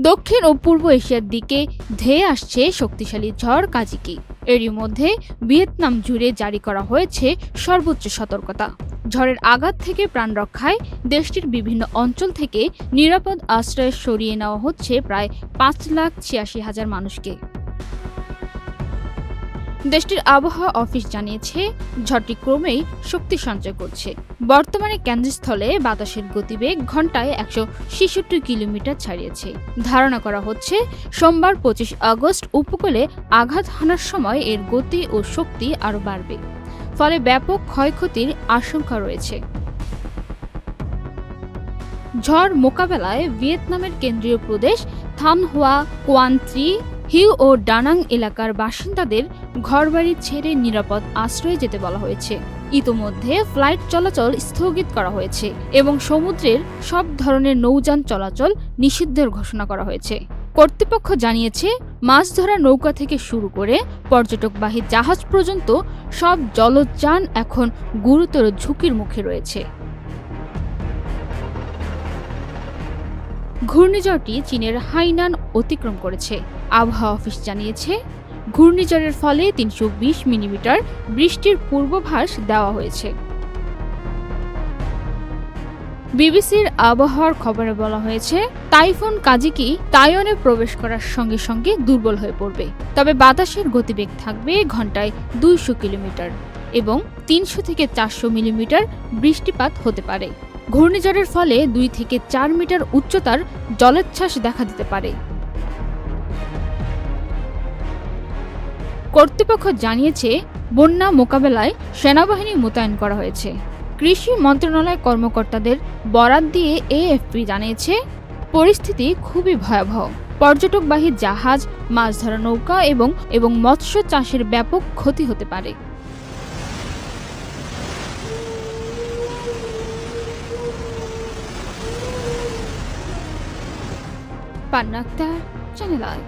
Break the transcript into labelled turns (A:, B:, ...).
A: দক্ষিণ ও পূর্ব এশিয়ার দিকে ধেয়ে আসছে শক্তিশালী ঝড় কাজিকি। এরই মধ্যে ভিয়েতনাম জুড়ে জারি করা হয়েছে সর্বোচ্চ সতর্কতা। ঝড়ের আঘাত থেকে প্রাণ রক্ষায় দেশটির বিভিন্ন অঞ্চল থেকে নিরাপদ আশ্রয়ে সরিয়ে নেওয়া হচ্ছে প্রায় 5,86,000 মানুষকে। দেশটির আবহাওয়া অফিস জানিয়েছে, ঝড়টি ক্রমেই শক্তি সঞ্চয় করছে। বর্তমানে কেন্দ্রস্থলে বাতাসের গতিবেগ ঘন্টায় 166 কিলোমিটার ছাড়িয়েছে। ধারণা করা হচ্ছে সোমবার 25 আগস্ট উপকূলে আঘাত হানার সময় এর গতি ও শক্তি আরও বাড়বে, ফলে ব্যাপক ক্ষয়ক্ষতির আশঙ্কা রয়েছে। ঝড় মোকাবেলায় ভিয়েতনামের কেন্দ্রীয় প্রদেশ থান হোয়া, কোয়ান ত্রি, হিউ ও ডানাং এলাকার বাসিন্দাদের ঘরবাড়ি ছেড়ে নিরাপদ আশ্রয়ে যেতে বলা হয়েছে। ইতোমধ্যে ফ্লাইট চলাচল স্থগিত করা হয়েছে এবং সমুদ্রের সব ধরনের নৌযান চলাচল নিষিদ্ধের ঘোষণা করা হয়েছে। কর্তৃপক্ষ জানিয়েছে, মাছ ধরা নৌকা থেকে শুরু করে পর্যটকবাহী জাহাজ পর্যন্ত সব জলযান এখন গুরুতর ঝুঁকির মুখে রয়েছে। ঘূর্ণিঝড়টি চীনের হাইনান অতিক্রম করেছে। আবহাওয়া অফিস জানিয়েছে, ঘূর্ণিঝড়ের ফলে 320 মিলিমিটার বৃষ্টির পূর্বাভাস দেওয়া হয়েছে। বিবিসির আবহাওয়ার খবরে বলা হয়েছে, টাইফুন কাজিকি তাইওয়ানে প্রবেশ করার সঙ্গে সঙ্গে দুর্বল হয়ে পড়বে, তবে বাতাসের গতিবেগ থাকবে ঘন্টায় 200 কিলোমিটার এবং 300 থেকে 400 মিলিমিটার বৃষ্টিপাত হতে পারে। ঘূর্ণিঝড়ের ফলে 2 থেকে 4 মিটার উচ্চতার জলোচ্ছ্বাস দেখা দিতে পারে। কর্তৃপক্ষ জানিয়েছে, বন্যা মোকাবেলায় সেনাবাহিনী মোতায়েন করা হয়েছে। কৃষি মন্ত্রণালয় কর্মকর্তাদের বরাত দিয়ে এএফপি জানিয়েছে, পরিস্থিতি খুবই ভয়াবহ। পর্যটকবাহী জাহাজ, মাছ ধরা নৌকা এবং মৎস্য চাষের ব্যাপক ক্ষতি হতে পারে। পান্না আক্তার, চ্যানেল আই।